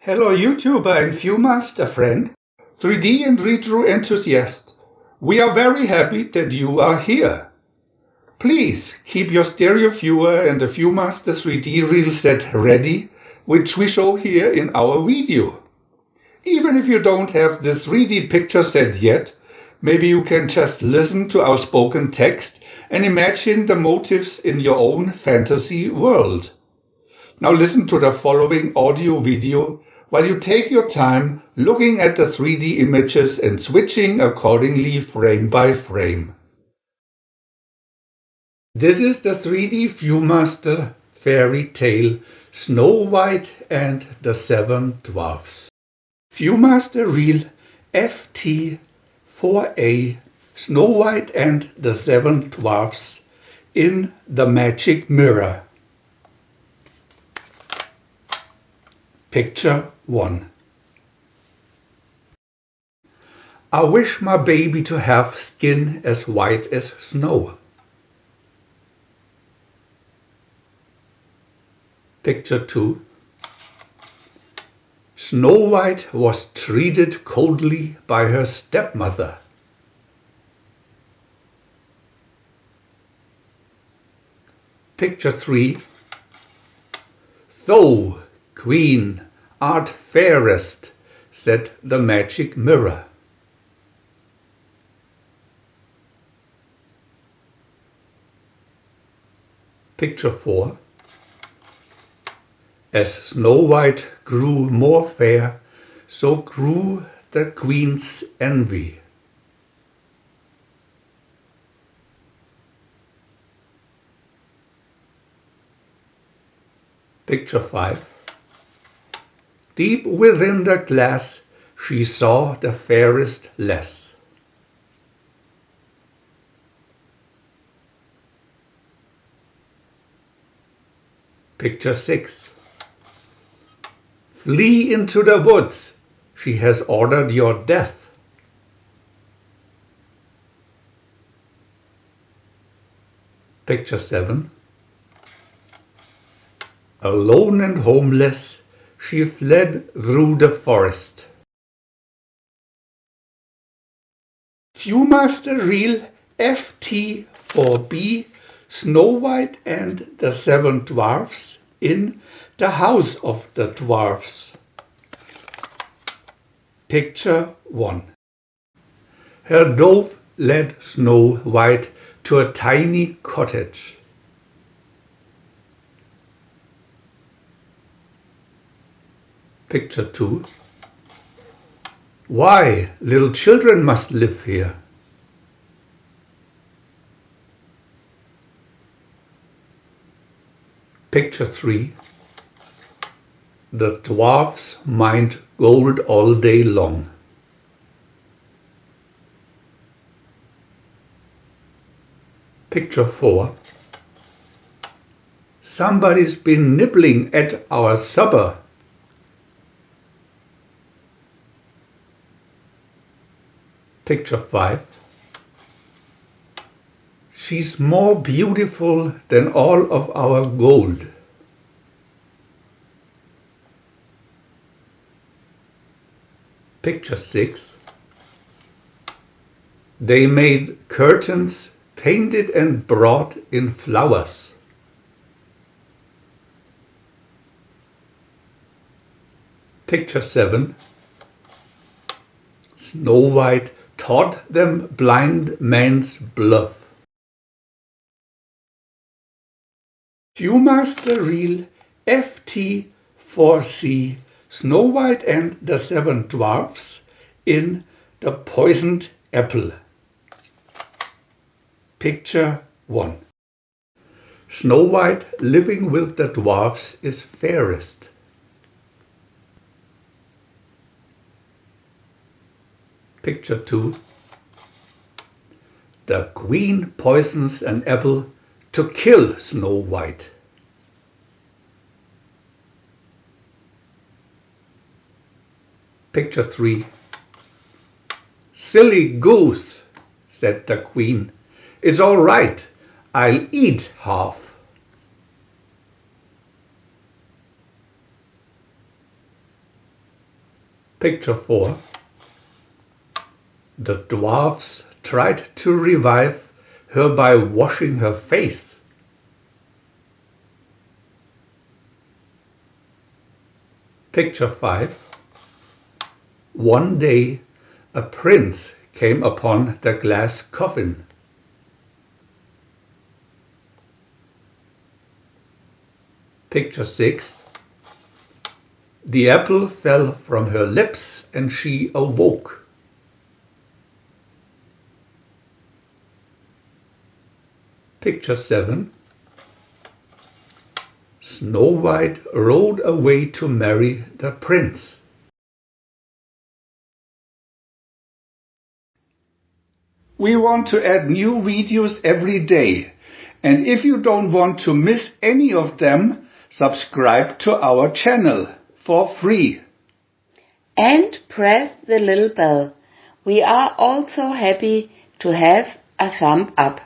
Hello YouTuber and Viewmaster friend, 3D and retro enthusiast. We are very happy that you are here. Please keep your stereo viewer and the Viewmaster 3D reel set ready, which we show here in our video. Even if you don't have this 3D picture set yet, maybe you can just listen to our spoken text and imagine the motifs in your own fantasy world. Now listen to the following audio video while you take your time looking at the 3D images and switching accordingly frame by frame. This is the 3D Viewmaster fairy tale Snow White and the Seven Dwarfs. Viewmaster reel FT4A Snow White and the Seven Dwarfs in the magic mirror. Picture 1. I wish my baby to have skin as white as snow. Picture 2. Snow White was treated coldly by her stepmother. Picture 3. Thou, Queen, art fairest, said the magic mirror. Picture 4. As Snow White grew more fair, so grew the Queen's envy. Picture 5. Deep within the glass she saw the fairest less. Picture 6. Flee into the woods, she has ordered your death. Picture 7. Alone and homeless, she fled through the forest. Viewmaster reel FT4B Snow White and the Seven Dwarfs in the House of the Dwarfs. Picture 1. Her dove led Snow White to a tiny cottage. Picture 2. Why, little children must live here. Picture 3. The dwarfs mined gold all day long. Picture 4. Somebody's been nibbling at our supper. Picture 5. She's more beautiful than all of our gold. Picture 6. They made curtains painted and brought in flowers. Picture 7. Snow White taught them blind man's bluff. Viewmaster reel FT4C Snow White and the Seven Dwarfs in the Poisoned apple. Picture 1. Snow White living with the dwarfs is fairest. Picture 2. The Queen poisons an apple to kill Snow White. Picture 3. Silly goose, said the Queen. It's all right, I'll eat half. Picture 4. The dwarfs tried to revive her by washing her face. Picture 5. One day a prince came upon the glass coffin. Picture 6. The apple fell from her lips and she awoke. Picture 7. Snow White rode away to marry the prince. We want to add new videos every day, and if you don't want to miss any of them, subscribe to our channel for free. And press the little bell. We are also happy to have a thumb up.